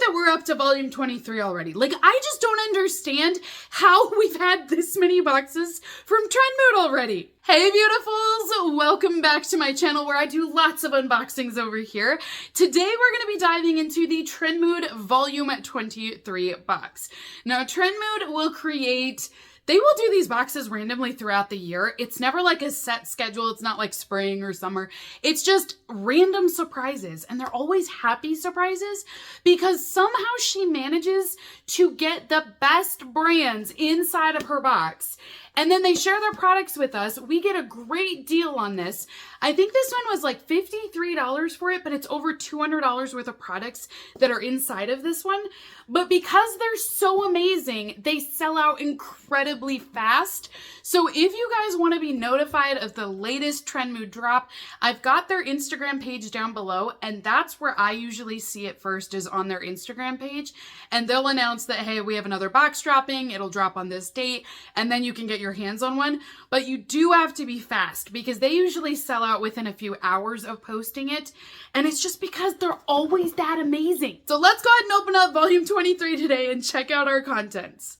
that we're up to volume 23 already. Like, I just don't understand how we've had this many boxes from Trendmood already. Hey beautifuls, welcome back to my channel where I do lots of unboxings over here. Today we're going to be diving into the Trendmood volume 23 box. Now Trendmood will create They will do these boxes randomly throughout the year. It's never like a set schedule. It's not like spring or summer. It's just random surprises. And they're always happy surprises because somehow she manages to get the best brands inside of her box. And then they share their products with us. We get a great deal on this. I think this one was like $53 for it, but it's over $200 worth of products that are inside of this one. But because they're so amazing, they sell out incredibly fast. So if you guys want to be notified of the latest Trendmood drop, I've got their Instagram page down below, and that's where I usually see it first, is on their Instagram page. And they'll announce that, hey, we have another box dropping. It'll drop on this date, and then you can get your hands on one. But you do have to be fast because they usually sell out within a few hours of posting it. And it's just because they're always that amazing. So let's go ahead and open up volume 23 today and check out our contents.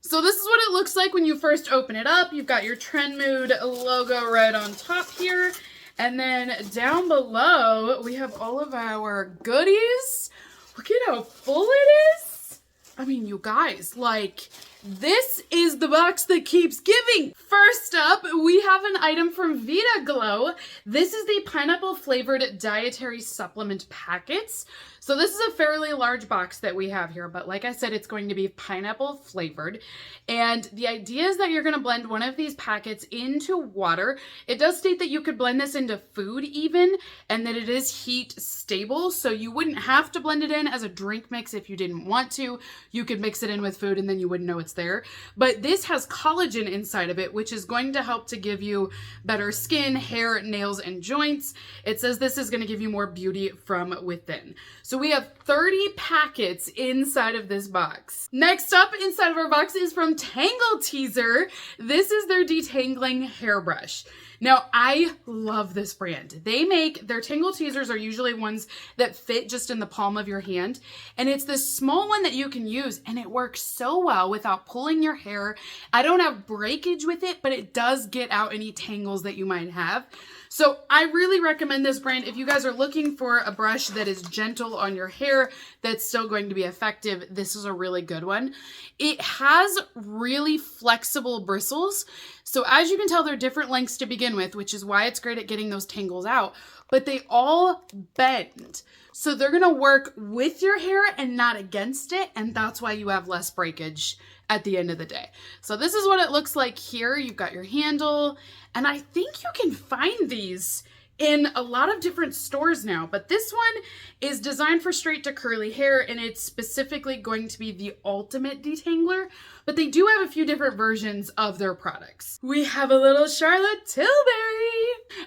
So this is what it looks like when you first open it up. You've got your Trendmood logo right on top here. And then down below, we have all of our goodies. Look at how full it is. I mean, you guys, like, this is the box that keeps giving. First up, we have an item from Vita Glow. This is the pineapple flavored dietary supplement packets. So this is a fairly large box that we have here, but like I said, it's going to be pineapple flavored. And the idea is that you're going to blend one of these packets into water. It does state that you could blend this into food even, and that it is heat stable. So you wouldn't have to blend it in as a drink mix if you didn't want to. You could mix it in with food and then you wouldn't know it's there. But this has collagen inside of it, which is going to help to give you better skin, hair, nails, and joints. It says this is going to give you more beauty from within. So we have 30 packets inside of this box. Next up inside of our box is from Tangle Teaser. This is their detangling hairbrush. Now, I love this brand. They make, their Tangle Teasers are usually ones that fit just in the palm of your hand. And it's this small one that you can use, and it works so well without pulling your hair. I don't have breakage with it, but it does get out any tangles that you might have. So I really recommend this brand if you guys are looking for a brush that is gentle on your hair, that's still going to be effective. This is a really good one. It has really flexible bristles. So as you can tell, they're different lengths to begin with, which is why it's great at getting those tangles out, but they all bend. So they're gonna work with your hair and not against it, and that's why you have less breakage at the end of the day. So this is what it looks like here. You've got your handle, and I think you can find these in a lot of different stores now, but this one is designed for straight to curly hair, and it's specifically going to be the ultimate detangler, but they do have a few different versions of their products. We have a little Charlotte Tilbury.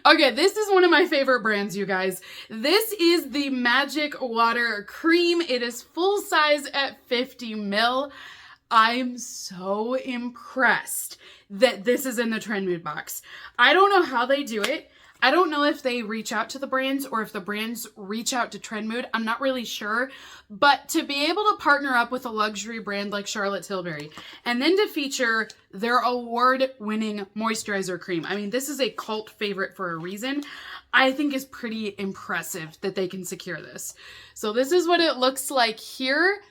Okay, this is one of my favorite brands, you guys. This is the Magic Water Cream. It is full size at 50 ml. I'm so impressed that this is in the Trendmood box. I don't know how they do it. I don't know if they reach out to the brands or if the brands reach out to Trendmood. I'm not really sure. But to be able to partner up with a luxury brand like Charlotte Tilbury and then to feature their award-winning moisturizer cream. I mean, this is a cult favorite for a reason. I think is pretty impressive that they can secure this. So this is what it looks like here.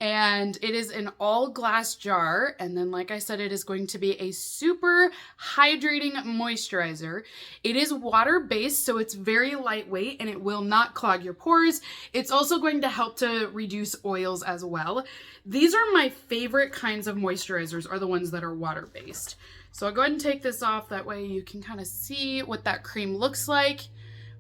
And it is an all glass jar. And then, like I said, it is going to be a super hydrating moisturizer. It is water-based, so it's very lightweight and it will not clog your pores. It's also going to help to reduce oils as well. These are my favorite kinds of moisturizers, are the ones that are water-based. So I'll go ahead and take this off. That way you can kind of see what that cream looks like.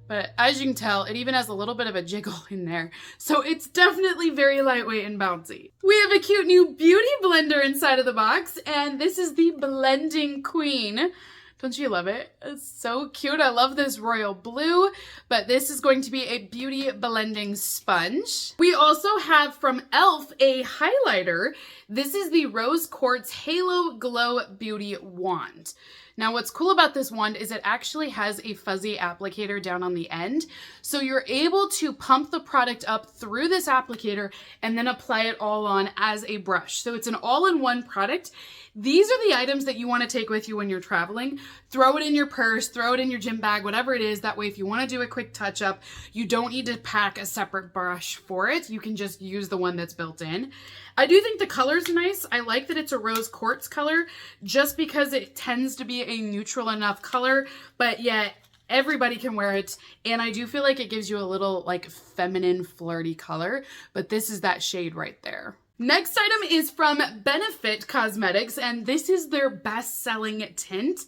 But as you can tell, it even has a little bit of a jiggle in there. So it's definitely very lightweight and bouncy. We have a cute new beauty blender inside of the box, and this is the Blending Queen. Don't you love it? It's so cute. I love this royal blue, but this is going to be a beauty blending sponge. We also have from e.l.f. a highlighter. This is the Rose Quartz Halo Glow Beauty Wand. Now what's cool about this wand is it actually has a fuzzy applicator down on the end. So you're able to pump the product up through this applicator and then apply it all on as a brush. So it's an all-in-one product. These are the items that you want to take with you when you're traveling. Throw it in your purse, throw it in your gym bag, whatever it is. That way, if you want to do a quick touch up, you don't need to pack a separate brush for it. You can just use the one that's built in. I do think the color's nice. I like that it's a rose quartz color just because it tends to be a neutral enough color, but yet everybody can wear it. And I do feel like it gives you a little like feminine flirty color, but this is that shade right there. Next item is from Benefit Cosmetics, and this is their best-selling tint.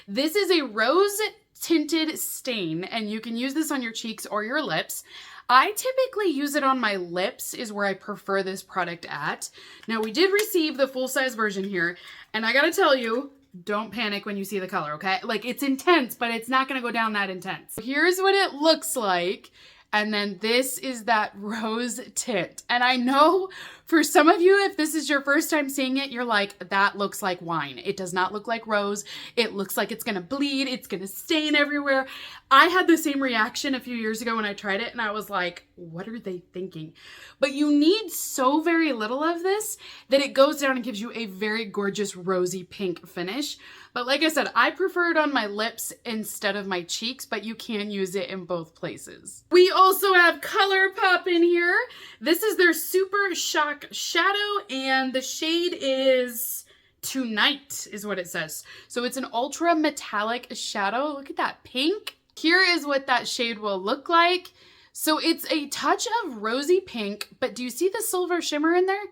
This is a rose tinted stain, and you can use this on your cheeks or your lips. I typically use it on my lips is where I prefer this product at. Now, we did receive the full-size version here, and I gotta tell you, don't panic when you see the color, okay? Like, it's intense, but it's not gonna go down that intense. Here's what it looks like. And then this is that rose tint. And I know for some of you, if this is your first time seeing it, you're like, that looks like wine. It does not look like rose. It looks like it's gonna bleed. It's gonna stain everywhere. I had the same reaction a few years ago when I tried it and I was like, what are they thinking? But you need so very little of this that it goes down and gives you a very gorgeous rosy pink finish. But like I said, I prefer it on my lips instead of my cheeks, but you can use it in both places. We also have Colourpop in here. This is their Super Shock Shadow, and the shade is Tonight is what it says. So it's an ultra metallic shadow. Look at that pink. Here is what that shade will look like. So it's a touch of rosy pink, but do you see the silver shimmer in there?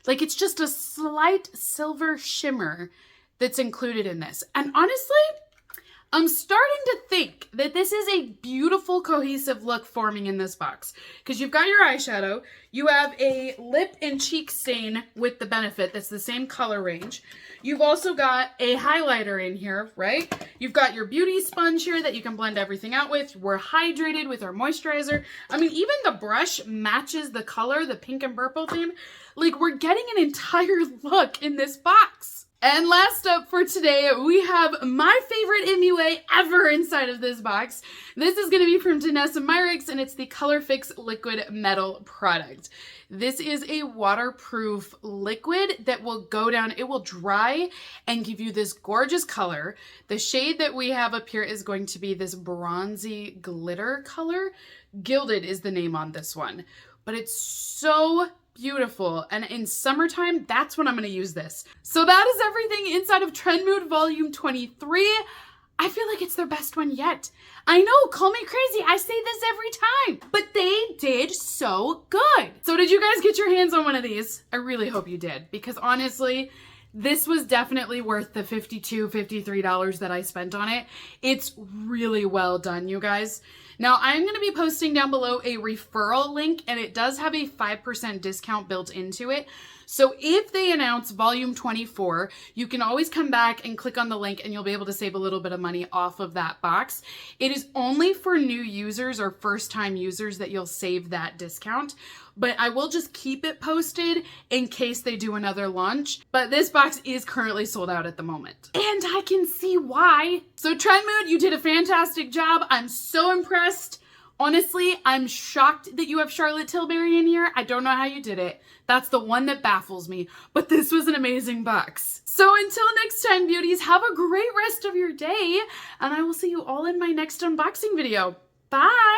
Like it's just a slight silver shimmer that's included in this. And honestly, I'm starting to think that this is a beautiful cohesive look forming in this box. Because you've got your eyeshadow, you have a lip and cheek stain with the Benefit that's the same color range. You've also got a highlighter in here, right? You've got your beauty sponge here that you can blend everything out with. We're hydrated with our moisturizer. I mean, even the brush matches the color, the pink and purple theme. Like, we're getting an entire look in this box. And last up for today, we have my favorite MUA ever inside of this box. This is going to be from Danessa Myricks, and it's the Colorfix Liquid Metal product. This is a waterproof liquid that will go down, it will dry and give you this gorgeous color. The shade that we have up here is going to be this bronzy glitter color. Gilded is the name on this one, but it's so beautiful, and in summertime, that's when I'm going to use this. So that is everything inside of Trendmood Volume 23. I feel like it's their best one yet. I know, call me crazy, I say this every time, but they did so good. So did you guys get your hands on one of these? I really hope you did, because honestly, this was definitely worth the $52, $53 that I spent on it. It's really well done, you guys. Now, I'm going to be posting down below a referral link, and it does have a 5% discount built into it. So if they announce volume 24, you can always come back and click on the link and you'll be able to save a little bit of money off of that box. It is only for new users or first-time users that you'll save that discount. But I will just keep it posted in case they do another launch. But this box is currently sold out at the moment. And I can see why. So Trendmood, you did a fantastic job. I'm so impressed. Honestly, I'm shocked that you have Charlotte Tilbury in here. I don't know how you did it. That's the one that baffles me. But this was an amazing box. So until next time, beauties, have a great rest of your day. And I will see you all in my next unboxing video. Bye!